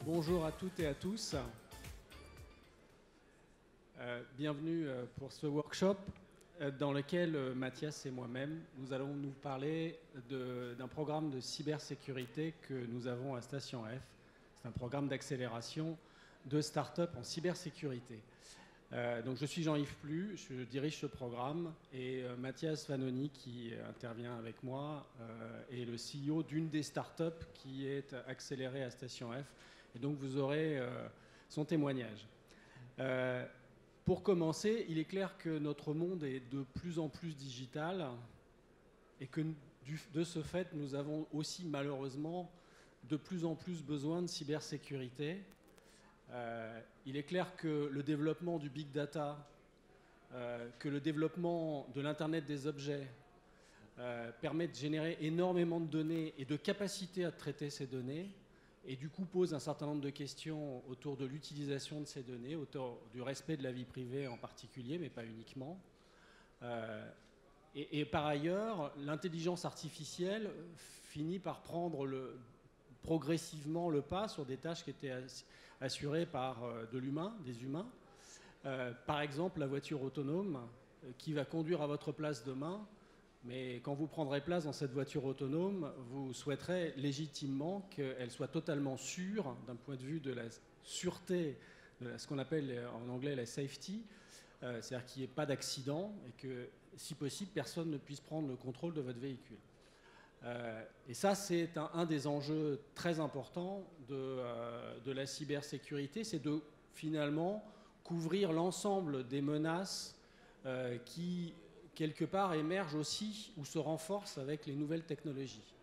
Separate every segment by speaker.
Speaker 1: Bonjour à toutes et à tous. Bienvenue pour ce workshop dans lequel Mathias et moi-même, nous allons nous parler d'un programme de cybersécurité que nous avons à Station F. C'est un programme d'accélération de start-up en cybersécurité. Donc je suis Jean-Yves Plu, je dirige ce programme et Mathias Vanoni qui intervient avec moi est le CEO d'une des startups qui est accélérée à Station F. Et donc vous aurez son témoignage. Pour commencer, il est clair que notre monde est de plus en plus digital et que de ce fait, nous avons aussi malheureusement de plus en plus besoin de cybersécurité. Il est clair que le développement du big data, que le développement de l'Internet des objets permet de générer énormément de données et de capacité à traiter ces données, et du coup pose un certain nombre de questions autour de l'utilisation de ces données, autour du respect de la vie privée en particulier, mais pas uniquement. Et par ailleurs, l'intelligence artificielle finit par prendre progressivement le pas sur des tâches qui étaient assurées par des humains. Par exemple, la voiture autonome qui va conduire à votre place demain. Mais quand vous prendrez place dans cette voiture autonome, vous souhaiterez légitimement qu'elle soit totalement sûre d'un point de vue de la sûreté, de ce qu'on appelle en anglais la safety, c'est-à-dire qu'il n'y ait pas d'accident et que, si possible, personne ne puisse prendre le contrôle de votre véhicule. Et ça, c'est un des enjeux très importants de la cybersécurité, c'est de finalement couvrir l'ensemble des menaces qui quelque part émergent aussi ou se renforcent avec les nouvelles technologies.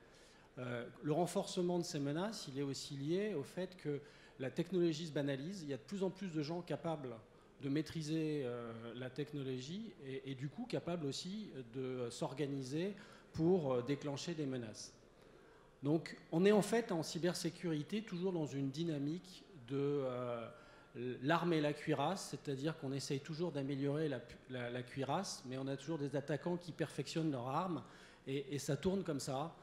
Speaker 1: Le renforcement de ces menaces, il est aussi lié au fait que la technologie se banalise. Il y a de plus en plus de gens capables de maîtriser la technologie et du coup capables aussi de s'organiser pour déclencher des menaces. Donc on est en fait en cybersécurité toujours dans une dynamique de l'arme et la cuirasse, c'est-à-dire qu'on essaye toujours d'améliorer la cuirasse, mais on a toujours des attaquants qui perfectionnent leur arme, et ça tourne comme ça.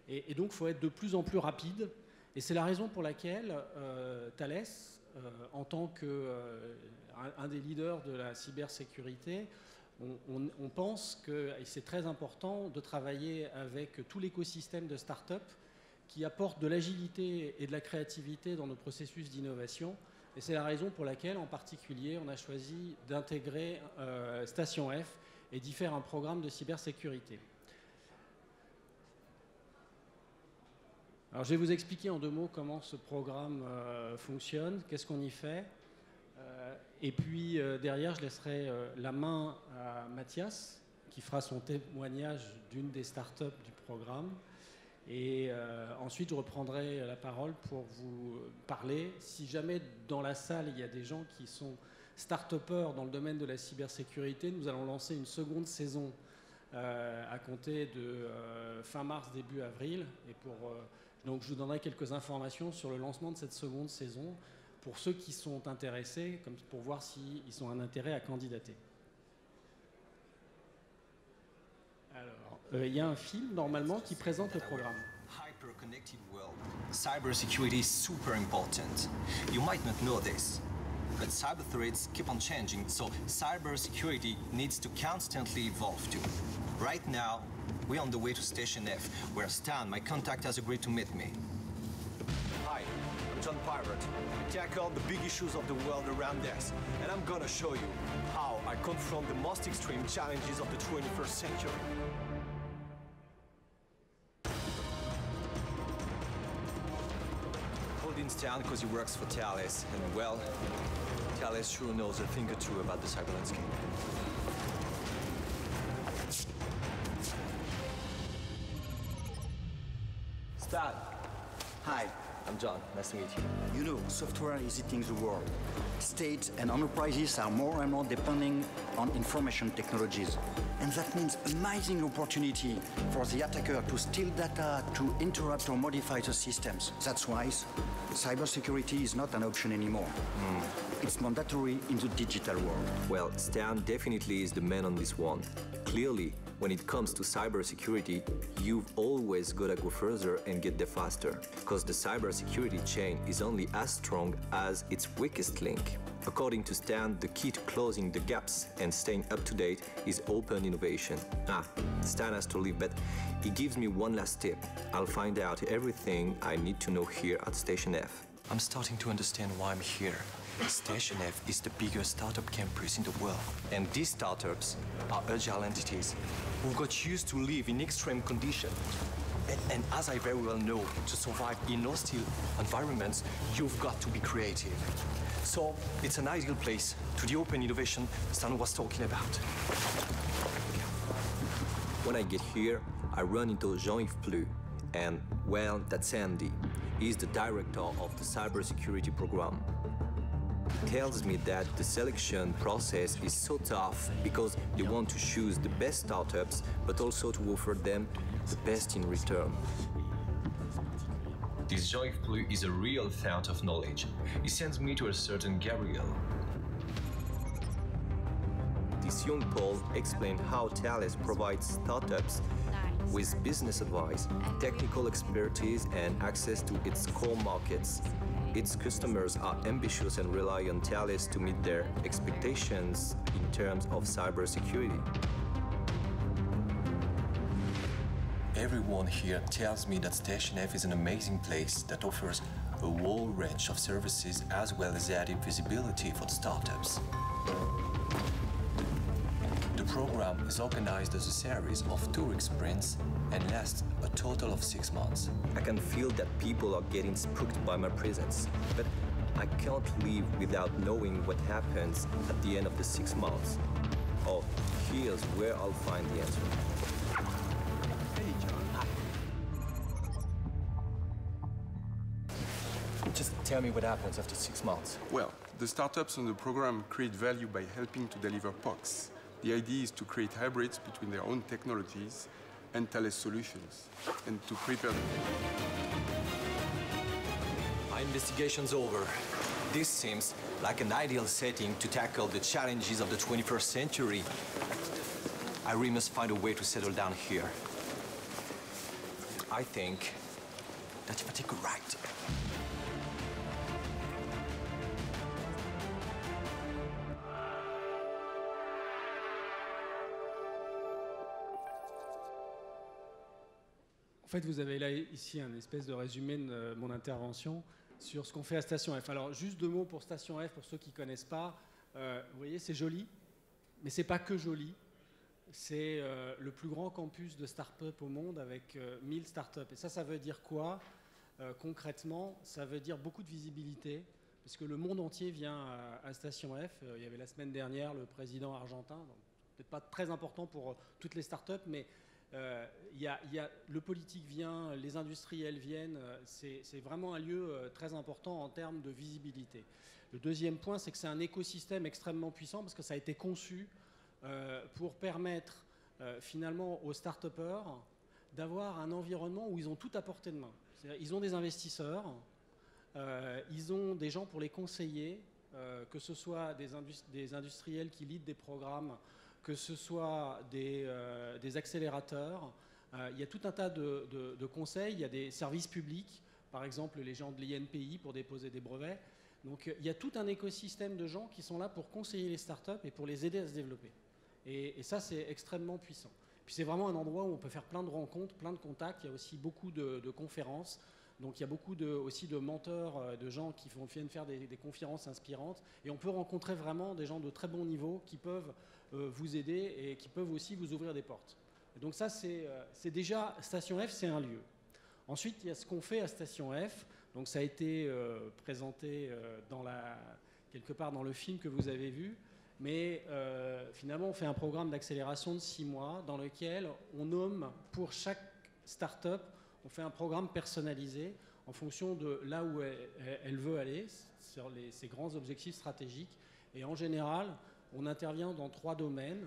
Speaker 1: Et donc, il faut être de plus en plus rapide. Et c'est la raison pour laquelle Thales, en tant qu'un des leaders de la cybersécurité, on pense que c'est très important de travailler avec tout l'écosystème de start-up qui apporte de l'agilité et de la créativité dans nos processus d'innovation. Et c'est la raison pour laquelle, en particulier, on a choisi d'intégrer Station F et d'y faire un programme de cybersécurité. Alors, je vais vous expliquer en 2 mots comment ce programme fonctionne, qu'est-ce qu'on y fait. Et puis, derrière, je laisserai la main à Mathias, qui fera son témoignage d'une des startups du programme. Et ensuite, je reprendrai la parole pour vous parler. Si jamais dans la salle, il y a des gens qui sont start-upers dans le domaine de la cybersécurité, nous allons lancer une seconde saison à compter de fin mars, début avril. Et donc, je vous donnerai quelques informations sur le lancement de cette seconde saison pour ceux qui sont intéressés, comme pour voir s'ils ont un intérêt à candidater. Alors, il y a un film normalement qui présente le programme.
Speaker 2: Hyper-connected world. Cybersecurity is super important. You might not know this, but cyber threats keep on changing, so cybersecurity needs to constantly evolve too. Right now, we're on the way to Station F, where Stan, my contact, has agreed to meet me.
Speaker 3: Hi, I'm John Pirate. We tackle the big issues of the world around us, and I'm gonna show you how I confront the most extreme challenges of the 21st century. Called in Stan because he works for Thales, and well, Thales sure knows a thing or two about the cyber landscape. Stan!
Speaker 4: Hi.
Speaker 3: I'm John. Nice to meet you.
Speaker 4: You know, software is eating the world. States and enterprises are more and more depending on information technologies. And that means amazing opportunity for the attacker to steal data, to interrupt or modify the systems. That's why cybersecurity is not an option anymore. It's mandatory in the digital world.
Speaker 2: Well, Stan definitely is the man on this one. Clearly, when it comes to cybersecurity, you've always got to go further and get there faster, because the cybersecurity chain is only as strong as its weakest link. According to Stan, the key to closing the gaps and staying up to date is open innovation. Stan has to leave, but he gives me one last tip. I'll find out everything I need to know here at Station F.
Speaker 3: I'm starting to understand why I'm here. Station F is the biggest startup campus in the world. And these startups are agile entities who got used to live in extreme conditions. And as I very well know, to survive in hostile environments, you've got to be creative. So it's an ideal place to the open innovation Stan was talking about.
Speaker 2: When I get here, I run into Jean-Yves Plu, and, well, that's Andy. He's the director of the cybersecurity program. He tells me that the selection process is so tough because they want to choose the best startups, but also to offer them the best in return. This Jean-Yves Plu is a real fount of knowledge. He sends me to a certain Gabriel. This young Paul explained how Thales provides startups with business advice, technical expertise, and access to its core markets. Its customers are ambitious and rely on Thales to meet their expectations in terms of cybersecurity.
Speaker 3: Everyone here tells me that Station F is an amazing place that offers a whole range of services as well as added visibility for the startups. The program is organized as a series of 2 week sprints and lasts a total of 6 months.
Speaker 2: I can feel that people are getting spooked by my presence, but I can't leave without knowing what happens at the end of the 6 months. Oh, here's where I'll find the answer.
Speaker 3: Hey, John. Hi. Just tell me what happens after 6 months.
Speaker 5: Well, the startups on the program create value by helping to deliver POCs. The idea is to create hybrids between their own technologies and Thales solutions, and to prepare them.
Speaker 3: Our investigation's over. This seems like an ideal setting to tackle the challenges of the 21st century. I really must find a way to settle down here. I think that if I take a right,
Speaker 1: En fait, vous avez là ici un espèce de résumé de mon intervention sur ce qu'on fait à Station F. Alors, juste 2 mots pour Station F, pour ceux qui ne connaissent pas. Vous voyez, c'est joli, mais ce n'est pas que joli. C'est le plus grand campus de start-up au monde avec 1000 start-up. Et ça veut dire quoi concrètement? Ça veut dire beaucoup de visibilité, parce que le monde entier vient à Station F. Il y avait la semaine dernière le président argentin, donc peut-être pas très important pour toutes les start-up, mais le politique vient, les industriels viennent, c'est vraiment un lieu très important en termes de visibilité. Le deuxième point, c'est que c'est un écosystème extrêmement puissant parce que ça a été conçu pour permettre finalement aux start-upers d'avoir un environnement où ils ont tout à portée de main. Ils ont des investisseurs, ils ont des gens pour les conseiller, que ce soit des industriels qui leadent des programmes, que ce soit des accélérateurs. Il y a tout un tas de conseils. Il y a des services publics, par exemple les gens de l'INPI pour déposer des brevets. Donc il y a tout un écosystème de gens qui sont là pour conseiller les startups et pour les aider à se développer. Et ça, c'est extrêmement puissant. Puis c'est vraiment un endroit où on peut faire plein de rencontres, plein de contacts. Il y a aussi beaucoup de conférences. Donc il y a beaucoup aussi de menteurs, de gens qui viennent faire des conférences inspirantes. Et on peut rencontrer vraiment des gens de très bon niveau qui peuvent vous aider et qui peuvent aussi vous ouvrir des portes. Et donc ça, c'est déjà, Station F, c'est un lieu. Ensuite, il y a ce qu'on fait à Station F. Donc ça a été présenté quelque part dans le film que vous avez vu. Mais finalement, on fait un programme d'accélération de 6 mois dans lequel on nomme pour chaque start-up, on fait un programme personnalisé en fonction de là où elle veut aller, sur ses grands objectifs stratégiques. Et en général, on intervient dans 3 domaines.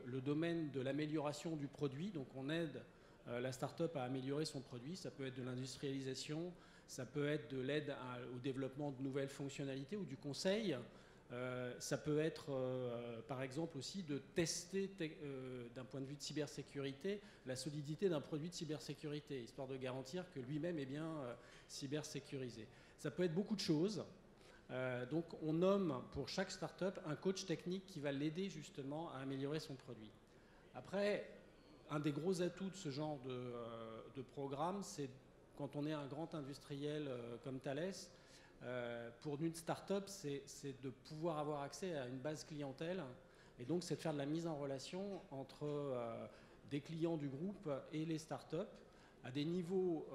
Speaker 1: Le domaine de l'amélioration du produit, donc on aide la start-up à améliorer son produit. Ça peut être de l'industrialisation, ça peut être de l'aide au développement de nouvelles fonctionnalités ou du conseil. Ça peut être, par exemple, aussi de tester, d'un point de vue de cybersécurité, la solidité d'un produit de cybersécurité, histoire de garantir que lui-même est bien cybersécurisé. Ça peut être beaucoup de choses. Donc, on nomme pour chaque start-up un coach technique qui va l'aider justement à améliorer son produit. Après, un des gros atouts de ce genre de programme, c'est quand on est un grand industriel comme Thales, pour une start-up, c'est de pouvoir avoir accès à une base clientèle, et donc c'est de faire de la mise en relation entre des clients du groupe et les start-up à des niveaux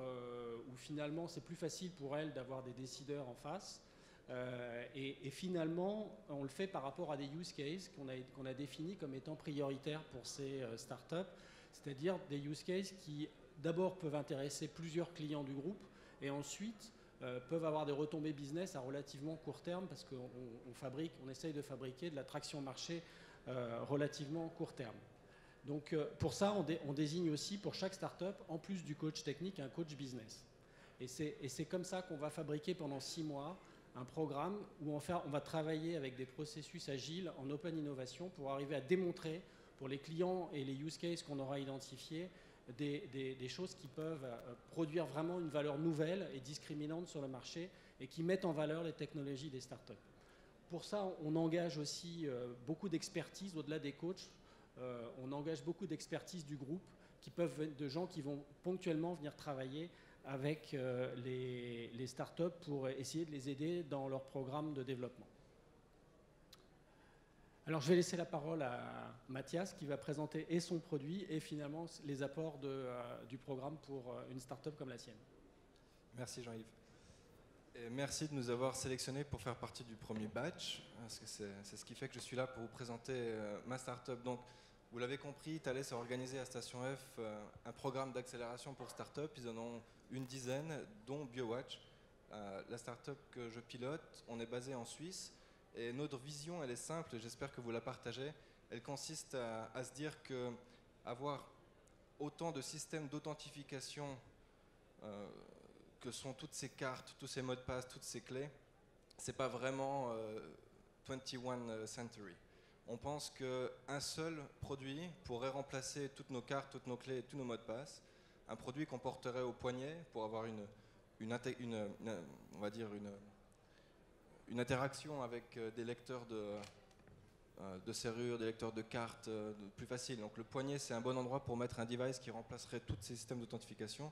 Speaker 1: où finalement c'est plus facile pour elles d'avoir des décideurs en face. Et finalement, on le fait par rapport à des use cases qu'on a définis comme étant prioritaires pour ces startups, c'est-à-dire des use cases qui d'abord peuvent intéresser plusieurs clients du groupe et ensuite peuvent avoir des retombées business à relativement court terme parce qu'on essaye de fabriquer de la traction marché relativement court terme. Donc pour ça, on désigne aussi pour chaque startup, en plus du coach technique, un coach business. Et c'est comme ça qu'on va fabriquer pendant 6 mois un programme où on va travailler avec des processus agiles en open innovation pour arriver à démontrer pour les clients et les use cases qu'on aura identifiés des choses qui peuvent produire vraiment une valeur nouvelle et discriminante sur le marché et qui mettent en valeur les technologies des startups. Pour ça, on engage aussi beaucoup d'expertise au-delà des coachs. On engage beaucoup d'expertise du groupe de gens qui vont ponctuellement venir travailler avec les startups pour essayer de les aider dans leur programme de développement. Alors je vais laisser la parole à Mathias qui va présenter et son produit et finalement les apports du programme pour une startup comme la sienne.
Speaker 6: Merci Jean-Yves. Et merci de nous avoir sélectionnés pour faire partie du premier batch, parce que c'est ce qui fait que je suis là pour vous présenter ma startup. Donc, vous l'avez compris, Thales a organisé à Station F un programme d'accélération pour startups. Ils en ont une dizaine, dont BioWatch. La startup que je pilote, on est basé en Suisse. Et notre vision, elle est simple, et j'espère que vous la partagez. Elle consiste à se dire que avoir autant de systèmes d'authentification que sont toutes ces cartes, tous ces mots de passe, toutes ces clés, c'est pas vraiment 21st century. On pense qu'un seul produit pourrait remplacer toutes nos cartes, toutes nos clés, tous nos mots de passe. Un produit qu'on porterait au poignet pour avoir on va dire une interaction avec des lecteurs de serrures, des lecteurs de cartes plus facile. Donc le poignet, c'est un bon endroit pour mettre un device qui remplacerait tous ces systèmes d'authentification.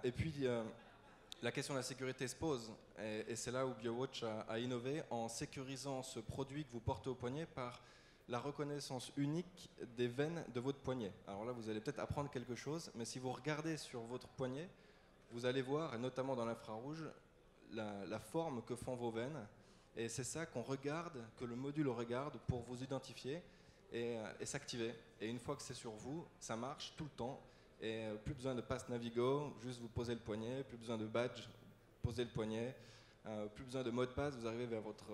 Speaker 6: Et puis la question de la sécurité se pose. Et c'est là où BioWatch a innové en sécurisant ce produit que vous portez au poignet par la reconnaissance unique des veines de votre poignet. Alors là, vous allez peut-être apprendre quelque chose, mais si vous regardez sur votre poignet, vous allez voir, et notamment dans l'infrarouge, la forme que font vos veines. Et c'est ça qu'on regarde, que le module regarde pour vous identifier et s'activer. Et une fois que c'est sur vous, ça marche tout le temps. Et plus besoin de passe Navigo, juste vous posez le poignet, plus besoin de badge, posez le poignet, plus besoin de mot de passe, vous arrivez vers votre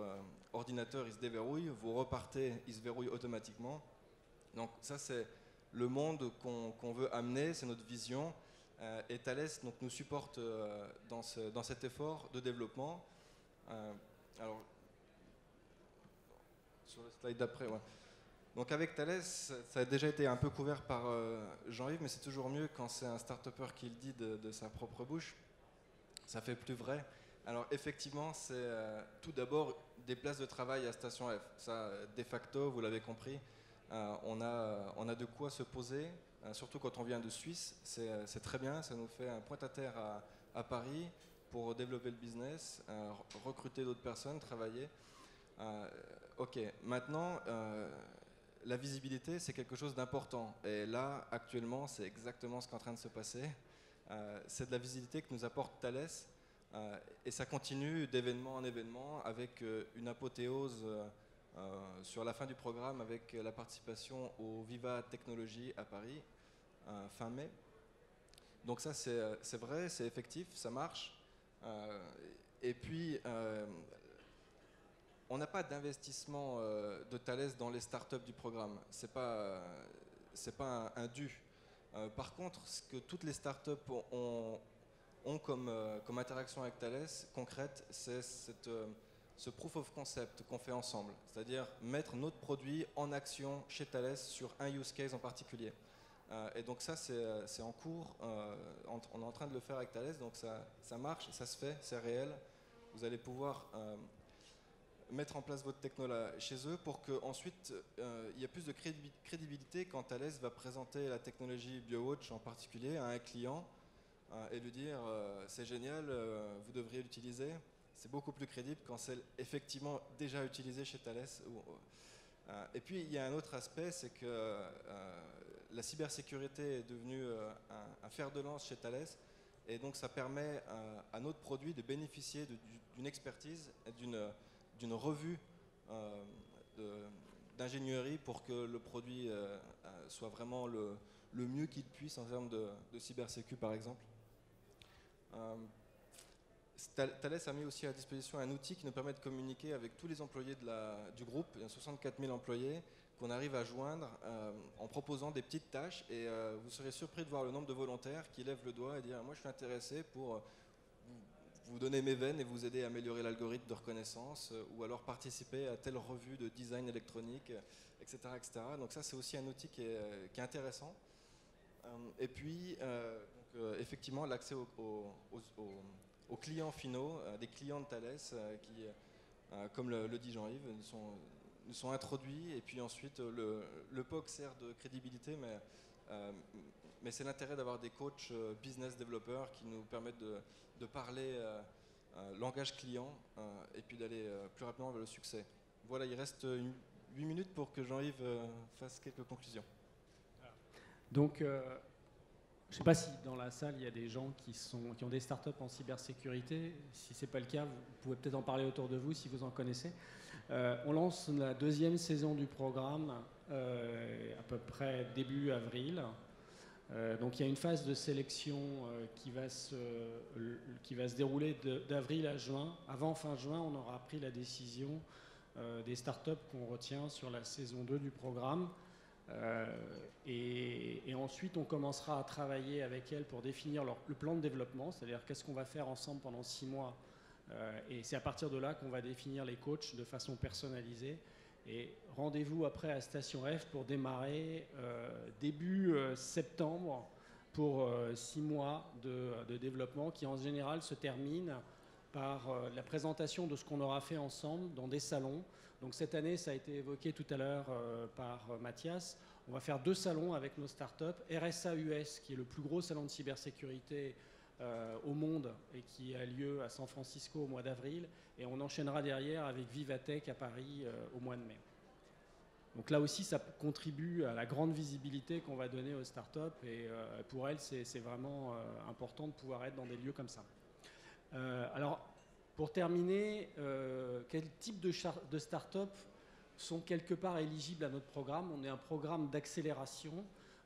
Speaker 6: ordinateur, il se déverrouille, vous repartez, il se verrouille automatiquement. Donc ça c'est le monde qu'on veut amener, c'est notre vision. Et Thales donc, nous supporte dans cet effort de développement. Alors, sur le slide d'après, ouais. Donc avec Thales, ça a déjà été un peu couvert par Jean-Yves, mais c'est toujours mieux quand c'est un start-upper qui le dit de sa propre bouche. Ça fait plus vrai. Alors effectivement, c'est tout d'abord des places de travail à Station F. Ça, de facto, vous l'avez compris, on a de quoi se poser, surtout quand on vient de Suisse. C'est très bien, ça nous fait un point-à-terre à Paris pour développer le business, recruter d'autres personnes, travailler. Ok, maintenant... la visibilité, c'est quelque chose d'important. Et là, actuellement, c'est exactement ce qui est en train de se passer. C'est de la visibilité que nous apporte Thales. Et ça continue d'événement en événement avec une apothéose sur la fin du programme avec la participation au Viva Technologies à Paris, fin mai. Donc ça, c'est vrai, c'est effectif, ça marche. Et puis... on n'a pas d'investissement de Thales dans les startups du programme. C'est pas un dû. Par contre, ce que toutes les startups ont comme interaction avec Thales concrète, c'est ce proof of concept qu'on fait ensemble, c'est-à-dire mettre notre produit en action chez Thales sur un use case en particulier. Et donc ça, c'est en cours, on est en train de le faire avec Thales, donc ça marche, ça se fait, c'est réel. Vous allez pouvoir mettre en place votre techno là, chez eux pour qu'ensuite il y ait plus de crédibilité quand Thales va présenter la technologie BioWatch en particulier à un client et lui dire c'est génial, vous devriez l'utiliser. C'est beaucoup plus crédible quand c'est effectivement déjà utilisé chez Thales. Et puis il y a un autre aspect, c'est que la cybersécurité est devenue un fer de lance chez Thales. Et donc ça permet à notre produit de bénéficier d'une expertise, d'une revue d'ingénierie pour que le produit soit vraiment le mieux qu'il puisse en termes de cybersécu par exemple. Thales a mis aussi à disposition un outil qui nous permet de communiquer avec tous les employés du groupe, il y a 64 000 employés, qu'on arrive à joindre en proposant des petites tâches et vous serez surpris de voir le nombre de volontaires qui lèvent le doigt et disent moi je suis intéressé pour vous donner mes veines et vous aider à améliorer l'algorithme de reconnaissance ou alors participer à telle revue de design électronique, etc. etc. Donc ça c'est aussi un outil qui est intéressant. Et puis effectivement l'accès aux clients finaux, des clients de Thales qui, comme le dit Jean-Yves, nous sont introduits et puis ensuite le POC sert de crédibilité mais c'est l'intérêt d'avoir des coachs business développeurs qui nous permettent de parler langage client et puis d'aller plus rapidement vers le succès. Voilà, il reste 8 minutes pour que Jean-Yves fasse quelques conclusions.
Speaker 1: Donc, je ne sais pas si dans la salle il y a des gens qui ont des startups en cybersécurité. Si ce n'est pas le cas, vous pouvez peut-être en parler autour de vous si vous en connaissez. On lance la 2e saison du programme à peu près début avril. Donc il y a une phase de sélection qui va se dérouler d'avril à juin. Avant fin juin, on aura pris la décision des startups qu'on retient sur la saison 2 du programme. Et ensuite, on commencera à travailler avec elles pour définir le plan de développement, c'est-à-dire qu'est-ce qu'on va faire ensemble pendant 6 mois. Et c'est à partir de là qu'on va définir les coachs de façon personnalisée. Et rendez-vous après à Station F pour démarrer début septembre pour 6 mois de développement qui en général se termine par la présentation de ce qu'on aura fait ensemble dans des salons. Donc cette année, ça a été évoqué tout à l'heure par Mathias, on va faire 2 salons avec nos startups. RSA US, qui est le plus gros salon de cybersécurité au monde et qui a lieu à San Francisco au mois d'avril. Et on enchaînera derrière avec Vivatech à Paris au mois de mai. Donc là aussi, ça contribue à la grande visibilité qu'on va donner aux startups. Et pour elles, c'est vraiment important de pouvoir être dans des lieux comme ça. Alors, pour terminer, quel type de start-up sont quelque part éligibles à notre programme? On est un programme d'accélération,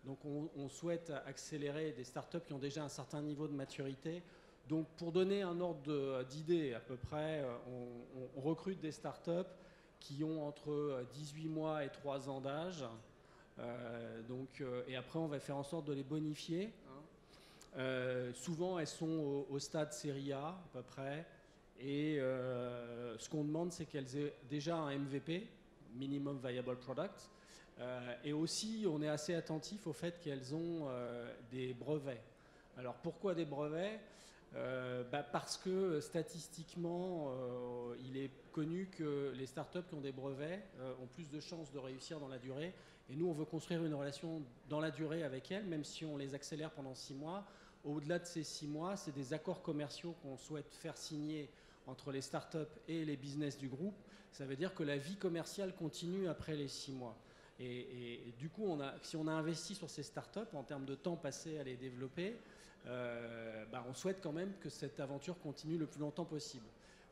Speaker 1: donc on souhaite accélérer des start-up qui ont déjà un certain niveau de maturité. Donc pour donner un ordre d'idée, à peu près, on recrute des start-up qui ont entre 18 mois et 3 ans d'âge. Et après, on va faire en sorte de les bonifier. Souvent, elles sont au stade série A, à peu près. Et ce qu'on demande, c'est qu'elles aient déjà un MVP, Minimum Viable Product. Et aussi, on est assez attentif au fait qu'elles ont des brevets. Alors, pourquoi des brevets ? Parce que statistiquement, il est connu que les startups qui ont des brevets ont plus de chances de réussir dans la durée. Et nous, on veut construire une relation dans la durée avec elles, même si on les accélère pendant 6 mois. Au-delà de ces 6 mois, c'est des accords commerciaux qu'on souhaite faire signer entre les startups et les business du groupe. Ça veut dire que la vie commerciale continue après les 6 mois. Et du coup, si on a investi sur ces startups en termes de temps passé à les développer, on souhaite quand même que cette aventure continue le plus longtemps possible.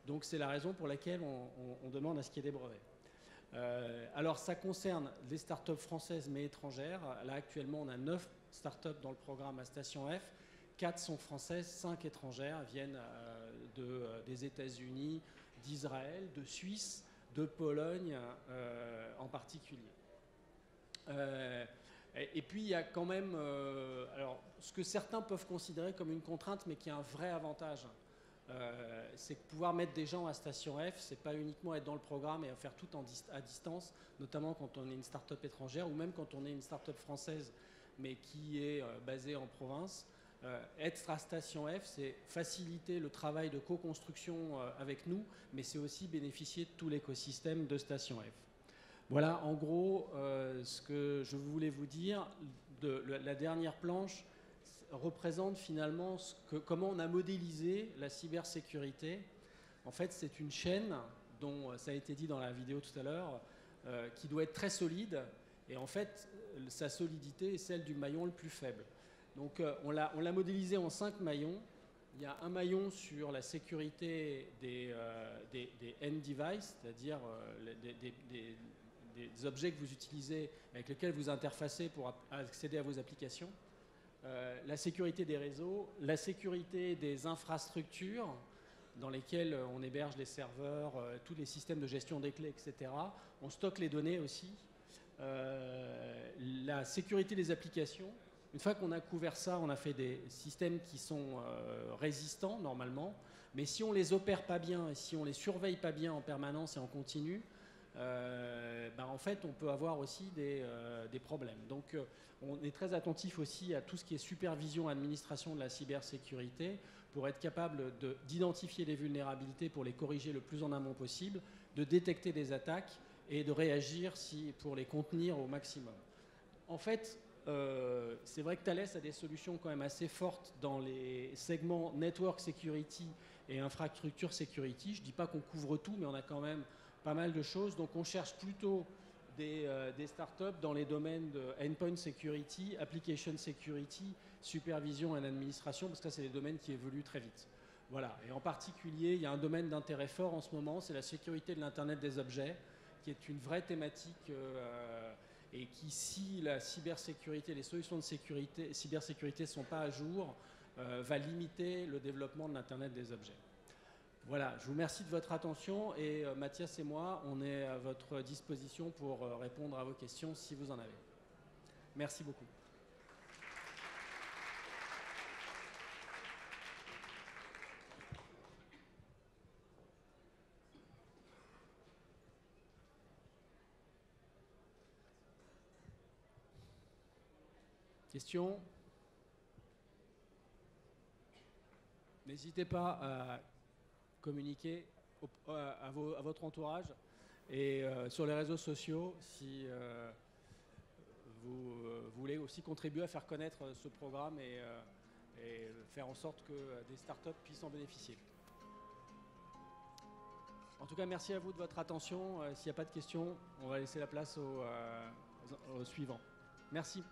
Speaker 1: Donc c'est la raison pour laquelle on demande à ce qu'il y ait des brevets. Alors ça concerne les startups françaises mais étrangères. Là actuellement on a 9 startups dans le programme à Station F. 4 sont françaises, 5 étrangères, viennent des États-Unis, d'Israël, de Suisse, de Pologne en particulier. Et puis il y a quand même, alors ce que certains peuvent considérer comme une contrainte, mais qui est un vrai avantage c'est que pouvoir mettre des gens à Station F, c'est pas uniquement être dans le programme et faire tout à distance, notamment quand on est une start-up étrangère ou même quand on est une start-up française mais qui est basée en province. Être à Station F, c'est faciliter le travail de co-construction avec nous, mais c'est aussi bénéficier de tout l'écosystème de Station F. Voilà en gros ce que je voulais vous dire. La dernière planche représente finalement comment on a modélisé la cybersécurité. En fait, c'est une chaîne dont ça a été dit dans la vidéo tout à l'heure, qui doit être très solide. Et en fait, sa solidité est celle du maillon le plus faible. Donc on l'a modélisé en 5 maillons. Il y a un maillon sur la sécurité des end devices, c'est-à-dire des objets que vous utilisez, avec lesquels vous interfacez pour accéder à vos applications. La sécurité des réseaux, la sécurité des infrastructures dans lesquelles on héberge les serveurs, tous les systèmes de gestion des clés, etc. On stocke les données aussi. La sécurité des applications. Une fois qu'on a couvert ça, on a fait des systèmes qui sont résistants normalement, mais si on les opère pas bien et si on les surveille pas bien en permanence et en continu, en fait on peut avoir aussi des problèmes. Donc on est très attentif aussi à tout ce qui est supervision, administration de la cybersécurité pour être capable d'identifier les vulnérabilités pour les corriger le plus en amont possible, de détecter des attaques et de réagir pour les contenir au maximum. En fait, c'est vrai que Thales a des solutions quand même assez fortes dans les segments Network Security et Infrastructure Security. Je ne dis pas qu'on couvre tout, mais on a quand même pas mal de choses. Donc on cherche plutôt des startups dans les domaines de Endpoint Security, Application Security, Supervision et Administration, parce que ça, c'est des domaines qui évoluent très vite. Voilà. Et en particulier, il y a un domaine d'intérêt fort en ce moment, c'est la sécurité de l'Internet des objets, qui est une vraie thématique et qui, si la cybersécurité, les solutions de cybersécurité ne sont pas à jour, va limiter le développement de l'Internet des objets. Voilà, je vous remercie de votre attention et Mathias et moi, on est à votre disposition pour répondre à vos questions si vous en avez. Merci beaucoup. Questions? N'hésitez pas à communiquer à votre entourage et sur les réseaux sociaux si vous voulez aussi contribuer à faire connaître ce programme et faire en sorte que des startups puissent en bénéficier. En tout cas, merci à vous de votre attention. S'il n'y a pas de questions, on va laisser la place au suivant. Merci.